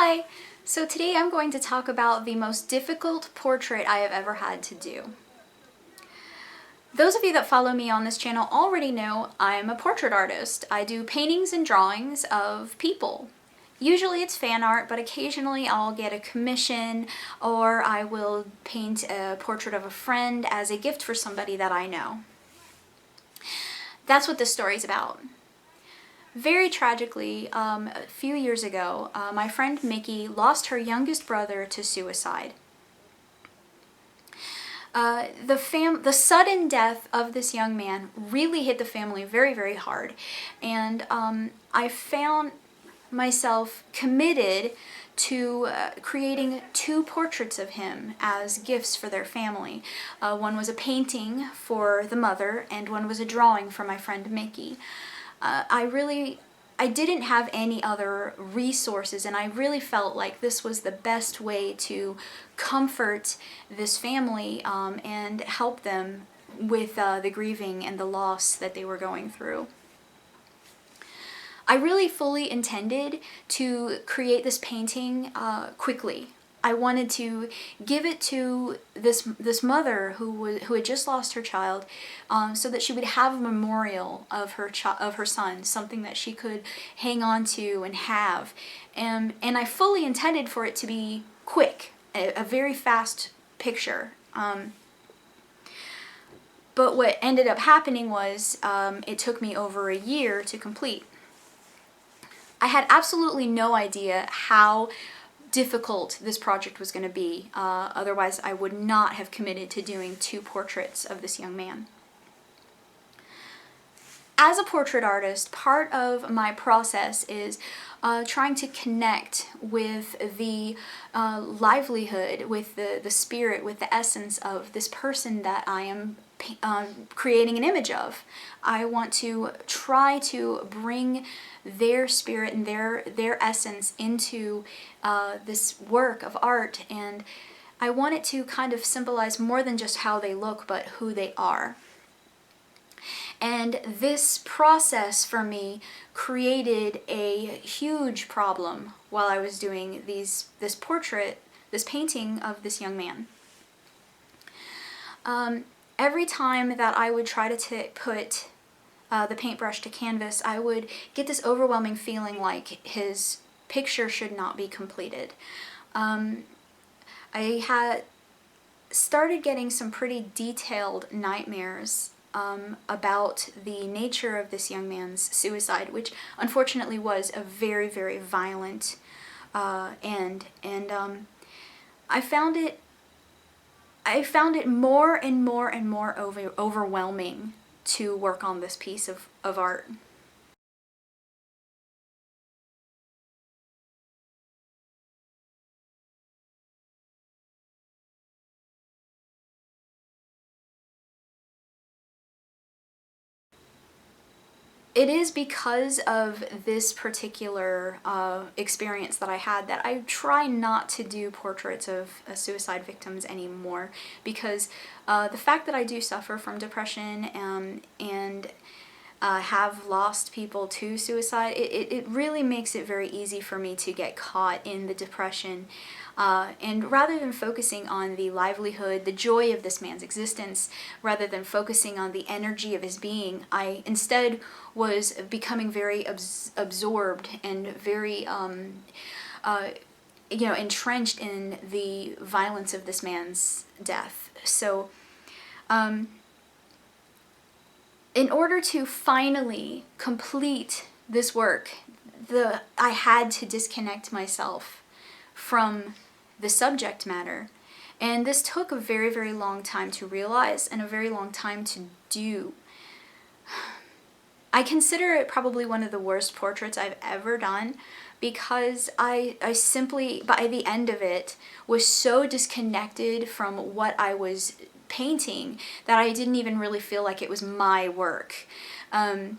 Hi! So today I'm going to talk about the most difficult portrait I have ever had to do. Those of you that follow me on this channel already know I'm a portrait artist. I do paintings and drawings of people. Usually it's fan art, but occasionally I'll get a commission or I will paint a portrait of a friend as a gift for somebody that I know. That's what this story's about. Very tragically, a few years ago, my friend Mickey lost her youngest brother to suicide. The sudden death of this young man really hit the family very, very hard. And I found myself committed to creating two portraits of him as gifts for their family. One was a painting for the mother, and one was a drawing for my friend Mickey. I didn't have any other resources, and I really felt like this was the best way to comfort this family and help them with the grieving and the loss that they were going through. I really fully intended to create this painting quickly. I wanted to give it to this mother who had just lost her child, so that she would have a memorial of her son, something that she could hang on to and have, and I fully intended for it to be quick, a very fast picture. But what ended up happening was it took me over a year to complete. I had absolutely no idea how difficult this project was going to be. Otherwise, I would not have committed to doing two portraits of this young man. As a portrait artist, part of my process is trying to connect with the livelihood, with the spirit, with the essence of this person that I am creating an image of. I want to try to bring their spirit and their essence into this work of art, and I want it to kind of symbolize more than just how they look, but who they are. And this process for me created a huge problem while I was doing this painting of this young man. Every time that I would try to put the paintbrush to canvas, I would get this overwhelming feeling like his picture should not be completed. I had started getting some pretty detailed nightmares about the nature of this young man's suicide, which unfortunately was a very, very violent end. And I found it more and more and more overwhelming to work on this piece of art. It is because of this particular experience that I had that I try not to do portraits of suicide victims anymore, because the fact that I do suffer from depression and have lost people to suicide, it really makes it very easy for me to get caught in the depression. And rather than focusing on the livelihood, the joy of this man's existence, rather than focusing on the energy of his being, I instead was becoming very absorbed and very entrenched in the violence of this man's death. So in order to finally complete this work, I had to disconnect myself from the subject matter. And this took a very, very long time to realize and a very long time to do. I consider it probably one of the worst portraits I've ever done, because I simply, by the end of it, was so disconnected from what I was painting that I didn't even really feel like it was my work. I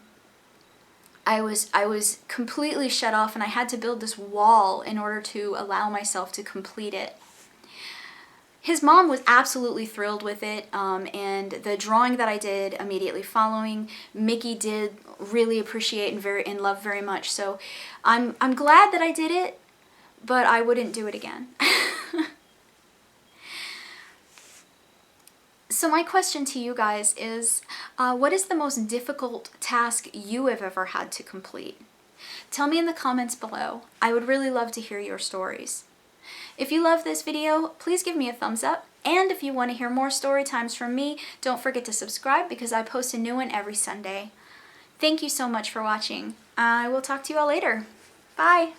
was completely shut off, and I had to build this wall in order to allow myself to complete it. His mom was absolutely thrilled with it, and the drawing that I did immediately following, Mickey did really appreciate and love very much. So I'm glad that I did it, but I wouldn't do it again. So my question to you guys is, what is the most difficult task you have ever had to complete? Tell me in the comments below. I would really love to hear your stories. If you love this video, please give me a thumbs up. And if you want to hear more story times from me, don't forget to subscribe because I post a new one every Sunday. Thank you so much for watching. I will talk to you all later. Bye.